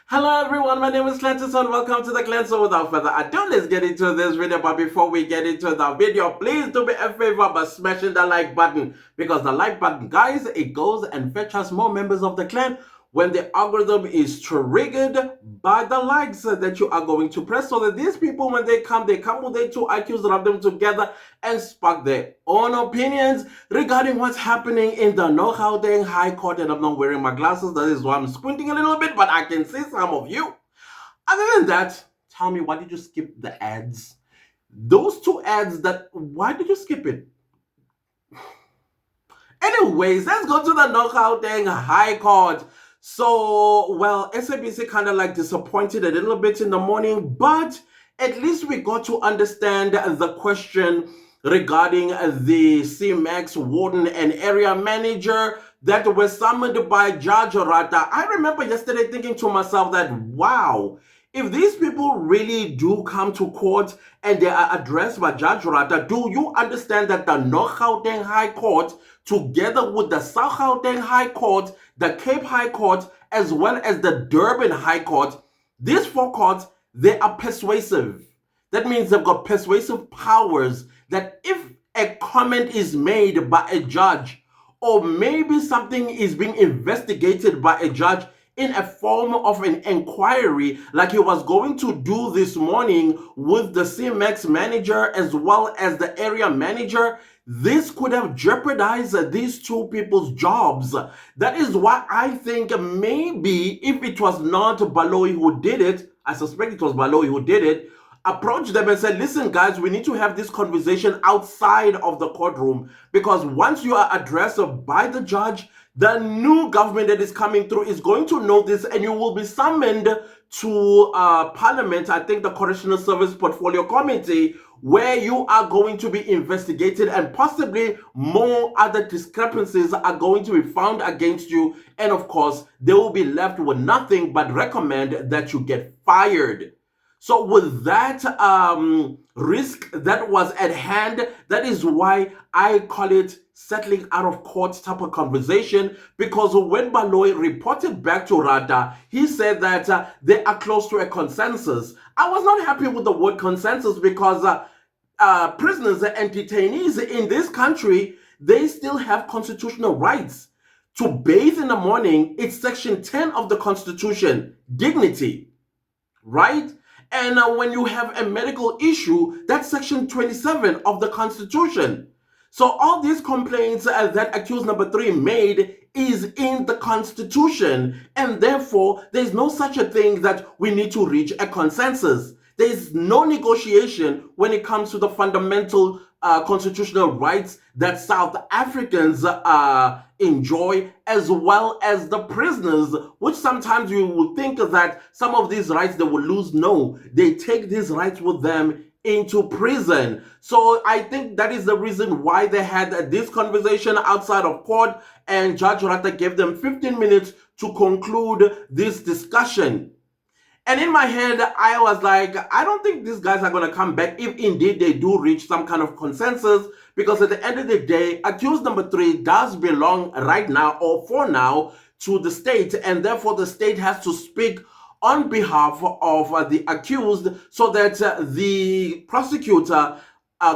Hello everyone, my name is Senzo and welcome to the cleanse. So without further ado, let's get into this video. But before we get into the video, please do me a favor by smashing the like button, because the like button, guys, it goes and fetches more members of the clan when the algorithm is triggered by the likes that you are going to press, so that these people, when they come with their two IQs, rub them together and spark their own opinions regarding what's happening in the Gauteng High Court. And I'm not wearing my glasses, that is why I'm squinting a little bit, but I can see some of you. Other than that, tell me, why did you skip the ads? Those two ads, why did you skip it? Anyways, let's go to the Gauteng High Court. So, well, SABC kind of like disappointed a little bit in the morning, but at least we got to understand the question regarding the CMAX warden and area manager that were summoned by Judge Rata. I remember yesterday thinking to myself that, wow, if these people really do come to court and they are addressed by Judge Rata, do you understand that the North Gauteng High Court, together with the South Gauteng High Court, the Cape High Court, as well as the Durban High Court, these four courts, they are persuasive. That means they've got persuasive powers, that if a comment is made by a judge, or maybe something is being investigated by a judge in a form of an inquiry, like he was going to do this morning with the CMAX manager as well as the area manager, this could have jeopardized these two people's jobs. That is why I think maybe if it was not Baloyi who did it, I suspect it was Baloyi who did it, approach them and say, listen guys, we need to have this conversation outside of the courtroom, because once you are addressed by the judge, the new government that is coming through is going to know this, and you will be summoned to Parliament, I think the Correctional Service Portfolio Committee, where you are going to be investigated, and possibly more other discrepancies are going to be found against you. And of course, they will be left with nothing but recommend that you get fired. So with that risk that was at hand, that is why I call it settling out of court type of conversation, because when Baloyi reported back to Rada, he said that they are close to a consensus. I was not happy with the word consensus, because prisoners and detainees in this country, they still have constitutional rights. To bathe in the morning, it's section 10 of the Constitution, dignity, right? And when you have a medical issue, that's section 27 of the Constitution. So all these complaints that accused number 3 made is in the Constitution, and therefore there's no such a thing that we need to reach a consensus. There's no negotiation when it comes to the fundamental constitutional rights that South Africans enjoy, as well as the prisoners, which sometimes you will think that some of these rights they will lose. No, they take these rights with them into prison. So I think that is the reason why they had this conversation outside of court, and Judge Rata gave them 15 minutes to conclude this discussion. And in my head, I was like, I don't think these guys are going to come back if indeed they do reach some kind of consensus, because at the end of the day, accused number 3 does belong right now, or for now, to the state, and therefore the state has to speak on behalf of the accused, so that the prosecutor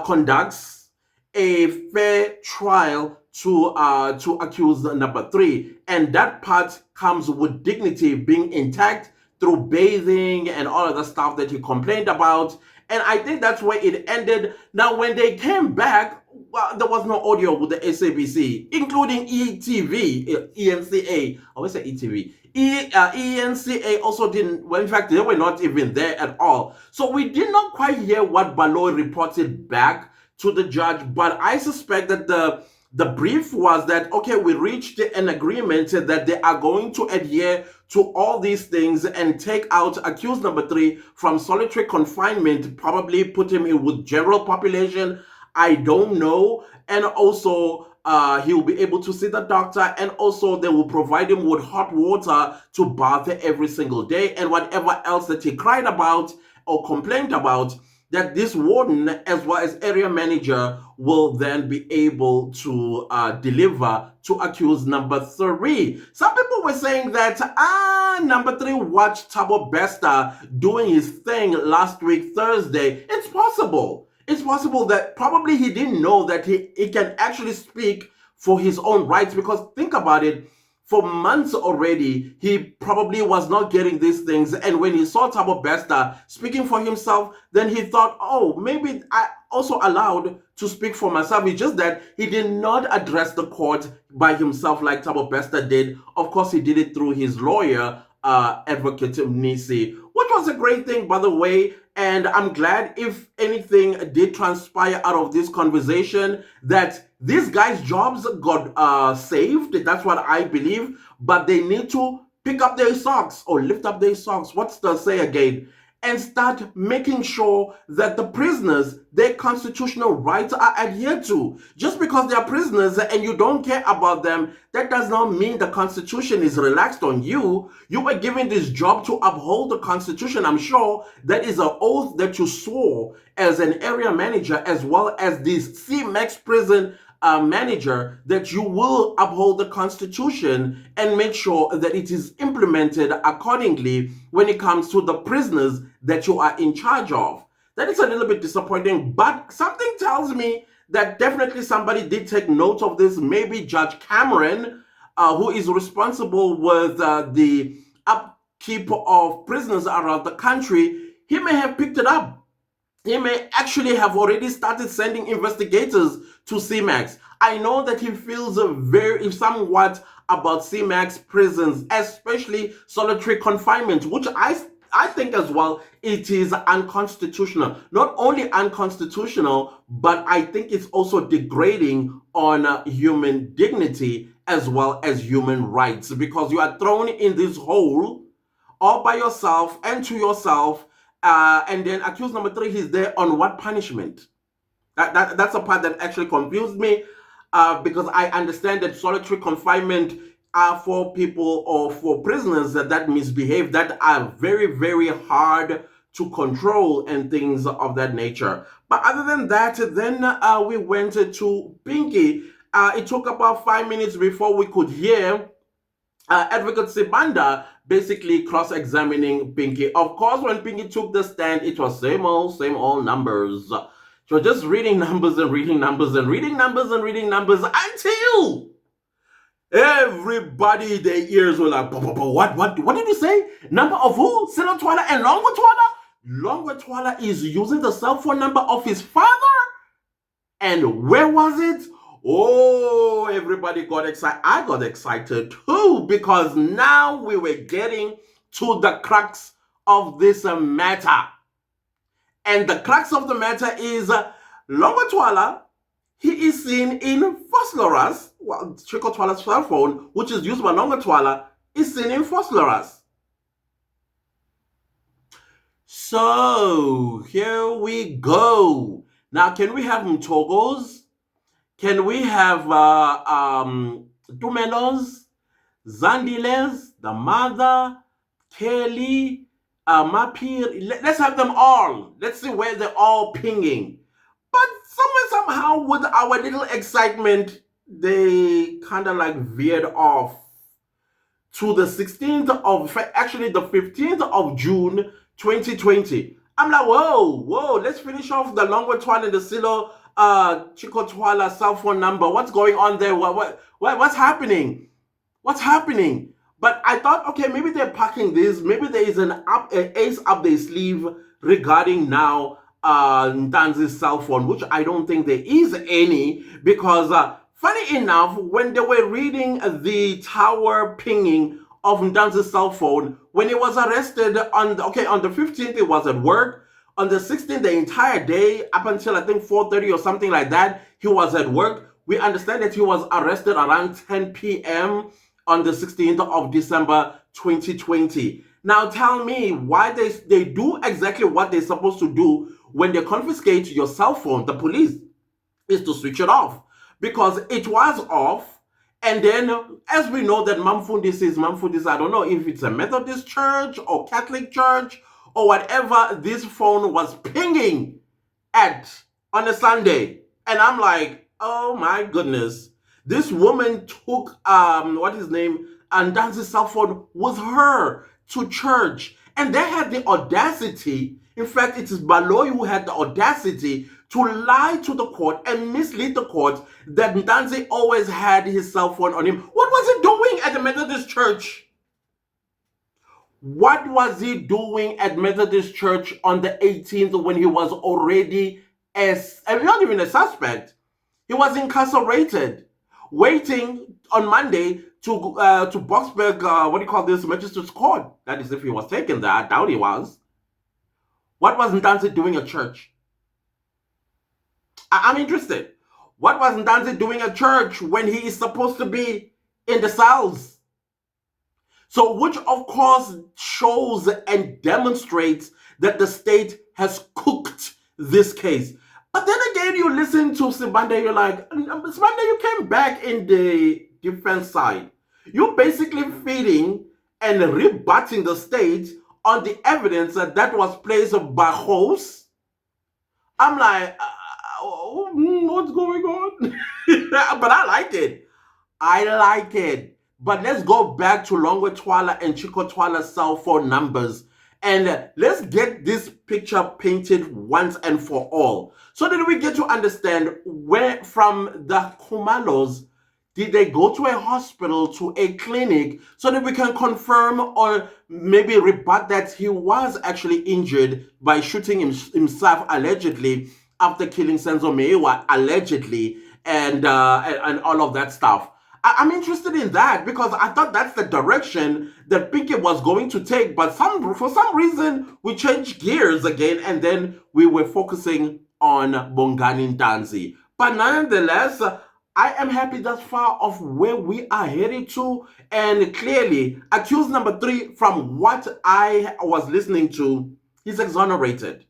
conducts a fair trial to accused number 3. And that part comes with dignity being intact, through bathing and all of the stuff that he complained about. And I think that's where it ended. Now, when they came back, well, there was no audio with the SABC, including ETV, ENCA. I always say ETV. ENCA also didn't, well, in fact, they were not even there at all. So we did not quite hear what Baloyi reported back to the judge, but I suspect that the brief was that, okay, we reached an agreement that they are going to adhere to all these things and take out accused number 3 from solitary confinement, probably put him in with general population. I don't know. And also, he will be able to see the doctor, and also they will provide him with hot water to bath every single day, and whatever else that he cried about or complained about, that this warden as well as area manager will then be able to deliver to accused number 3. Some people were saying that number 3 watched Thabo Bester doing his thing last week Thursday. It's possible. It's possible that probably he didn't know that he can actually speak for his own rights, because think about it, for months already, he probably was not getting these things. And when he saw Thabo Bester speaking for himself, then he thought, oh, maybe I also allowed to speak for myself. It's just that he did not address the court by himself like Thabo Bester did. Of course, he did it through his lawyer, Advocate Mnisi, which was a great thing, by the way. And I'm glad, if anything did transpire out of this conversation, that these guys' jobs got saved. That's what I believe. But they need to pick up their socks, or lift up their socks. What's the say again? And start making sure that the prisoners, their constitutional rights are adhered to. Just because they are prisoners and you don't care about them, that does not mean the Constitution is relaxed on you. You were given this job to uphold the Constitution. I'm sure that is an oath that you swore as an area manager, as well as this CMAX prison manager, that you will uphold the Constitution and make sure that it is implemented accordingly when it comes to the prisoners that you are in charge of. That is a little bit disappointing, but something tells me that definitely somebody did take note of this. Maybe Judge Cameron, who is responsible with the upkeep of prisoners around the country, he may have picked it up. He may actually have already started sending investigators to CMAX. I know that he feels very somewhat about CMAX prisons, especially solitary confinement, which I think as well it is unconstitutional. Not only unconstitutional, but I think it's also degrading on human dignity as well as human rights, because you are thrown in this hole all by yourself and to yourself. And then accused number 3, he's there on what punishment? That's a part that actually confused me, because I understand that solitary confinement are for people or for prisoners that misbehave, that are very, very hard to control and things of that nature. But other than that, then we went to Pinky. It took about 5 minutes before we could hear Advocate Sibanda basically cross-examining Pinky. Of course, when Pinky took the stand, it was same old numbers. She was just reading numbers and reading numbers and reading numbers and reading numbers until everybody, their ears were like, what did you say? Number of who? Senzo Twala and Longwe Twala? Longwe Twala is using the cell phone number of his father? And where was it? Oh, everybody got excited. I got excited too, because now we were getting to the crux of this matter. And the crux of the matter is Longwe Twala, he is seen in Phosphorus. Well, Chicco Twala's cell phone, which is used by Longwe Twala, is seen in Phosphorus. So, here we go. Now, can we have Mtogos? Can we have Tumelos, Zandiles, the mother, Kelly, Mapir? Let's have them all. Let's see where they're all pinging. But somehow, with our little excitement, they kind of like veered off to the 16th of, actually the 15th of June, 2020. I'm like, whoa, let's finish off the Longwe Twala and the Silo Chicco Twala cell phone number. What's going on there? What's happening? What's happening? But I thought, okay, maybe they're packing this. Maybe there is an ace up their sleeve regarding now Ntanzi's cell phone, which I don't think there is any, because funny enough, when they were reading the tower pinging of Ntanzi's cell phone, when he was arrested on the 15th, he was at work. On the 16th, the entire day, up until I think 4:30 or something like that, he was at work. We understand that he was arrested around 10 p.m. on the 16th of December 2020. Now tell me why they do exactly what they're supposed to do when they confiscate your cell phone, the police, is to switch it off. Because it was off, and then as we know that Mamfundis, I don't know if it's a Methodist church or Catholic church or whatever this phone was pinging at on a Sunday. And I'm like, oh my goodness. This woman took what his name and Dance's cell phone with her to church. And they had the audacity, in fact, it is Baloyi who had the audacity to lie to the court and mislead the court that Ntanzi always had his cell phone on him. What was he doing at the Methodist church? What was he doing at Methodist church on the 18th when he was already not even a suspect? He was incarcerated, waiting on Monday to Boxburg, what do you call this, Magistrate's Court. That is if he was taken there. I doubt he was. What was Ntanzi doing at church? I'm interested. What was Ntanzi doing at church when he is supposed to be in the cells? So, which of course shows and demonstrates that the state has cooked this case. But then again, you listen to Sibanda, you're like, Sibanda, you came back in the defense side. You're basically feeding and rebutting the state on the evidence that was placed by hosts. I'm like, what's going on? But I like it. I like it. But let's go back to Longwe Twala and Chicco Twala's cell phone numbers. And let's get this picture painted once and for all. So that we get to understand where from the Khumalos did they go to a hospital, to a clinic, so that we can confirm or maybe rebut that he was actually injured by shooting himself allegedly after killing Senzo Meyiwa allegedly and all of that stuff. I'm interested in that because I thought that's the direction that Pinky was going to take, but for some reason we changed gears again and then we were focusing on Bongani Ntanzi. But nonetheless, I am happy thus far of where we are heading to, and clearly, accused number 3, from what I was listening to, he's exonerated.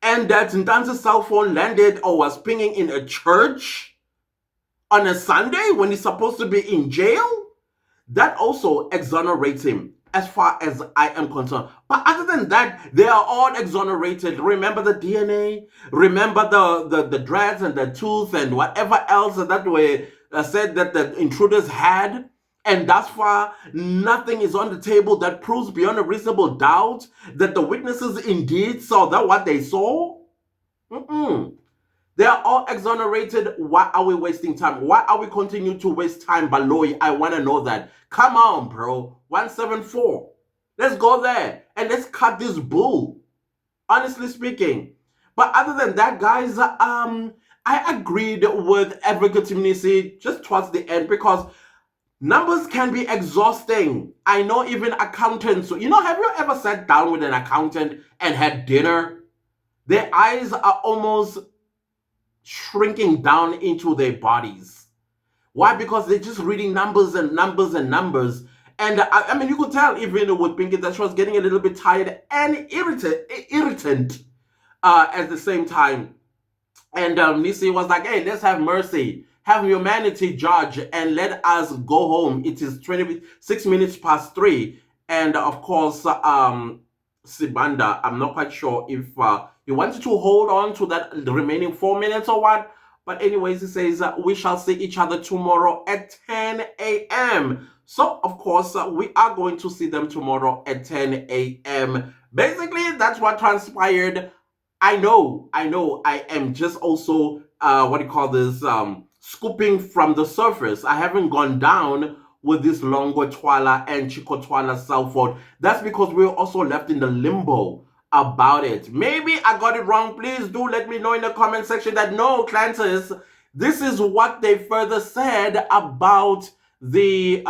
And that Ntanzi's cell phone landed or was pinging in a church on a Sunday when he's supposed to be in jail, that also exonerates him as far as I am concerned. But other than that, they are all exonerated. Remember the DNA? Remember the dreads and the tooth and whatever else that were said that the intruders had? And thus far, nothing is on the table that proves beyond a reasonable doubt that the witnesses indeed saw that what they saw. They are all exonerated. Why are we wasting time? Why are we continuing to waste time, Baloyi? I want to know that. Come on, bro. 174. Let's go there and let's cut this bull. Honestly speaking. But other than that, guys, I agreed with Advocate Timnisi just towards the end because numbers can be exhausting. I know even accountants. Have you ever sat down with an accountant and had dinner? Their eyes are almost shrinking down into their bodies. Why? Because they're just reading numbers and numbers and numbers. And I mean, you could tell even with Pinky that she was getting a little bit tired and irritant at the same time. And Nisi was like, hey, let's have mercy. Have humanity, judge, and let us go home. It is 26 minutes past 3. And of course, Sibanda, I'm not quite sure if he wanted to hold on to that remaining 4 minutes or what. But anyways, he says, we shall see each other tomorrow at 10 a.m. So, of course, we are going to see them tomorrow at 10 a.m. Basically, that's what transpired. I know. I am just also, scooping from the surface. I haven't gone down with this Longwe Twala and Chicco Twala cell phone. That's because we're also left in the limbo about it. Maybe I got it wrong. Please do let me know in the comment section that no, Clancis, this is what they further said about the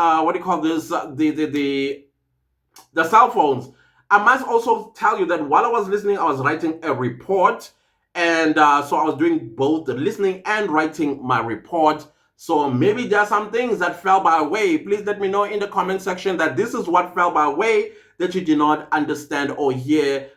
the cell phones. I must also tell you that while I was listening, I was writing a report, and so I was doing both the listening and writing my report. So maybe there are some things that fell by way. Please let me know in the comment section that this is what fell by way that you did not understand or hear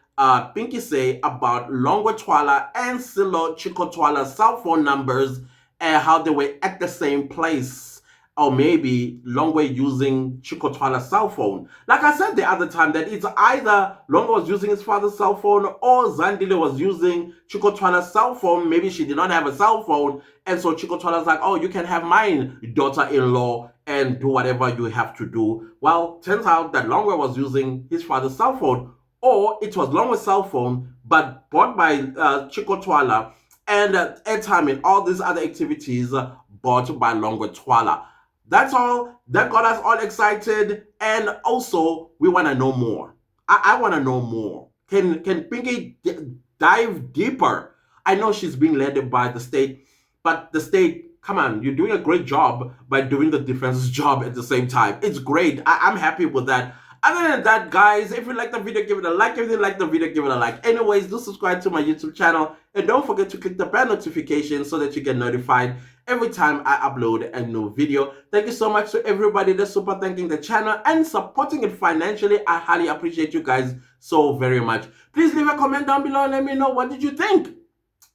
Pinky say about Longwe Twala and Silo Chicco Twala cell phone numbers and how they were at the same place or maybe Longwe using Chicco Twala's cell phone. Like I said the other time, that it's either Longwe was using his father's cell phone or Zandile was using Chicco Twala's cell phone. Maybe she did not have a cell phone, and so Chicco Twala's like, oh, you can have mine, daughter-in-law, and do whatever you have to do. Well, turns out that Longwe was using his father's cell phone, or it was Longwe's cell phone, but bought by Chicco Twala, and airtime and all these other activities bought by Longwe Twala. That's all. That got us all excited, and also we want to know more. I want to know more. Can Pinky dive deeper? I know she's being led by the state, but the state, come on, you're doing a great job by doing the defense's job at the same time. It's great. I'm happy with that. Other than that, guys, if you like the video, give it a like. If you like the video, give it a like. Anyways, do subscribe to my YouTube channel. And don't forget to click the bell notification so that you get notified every time I upload a new video. Thank you so much to everybody that's super thanking the channel and supporting it financially. I highly appreciate you guys so very much. Please leave a comment down below and let me know what did you think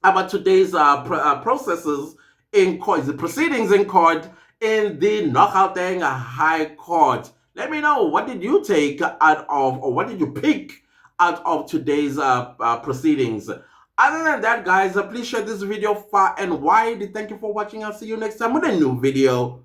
about today's processes in court, the proceedings in court in the Gauteng High Court. Let me know, what did you take out of, or what did you pick out of today's proceedings? Other than that, guys, please share this video far and wide. Thank you for watching. I'll see you next time with a new video.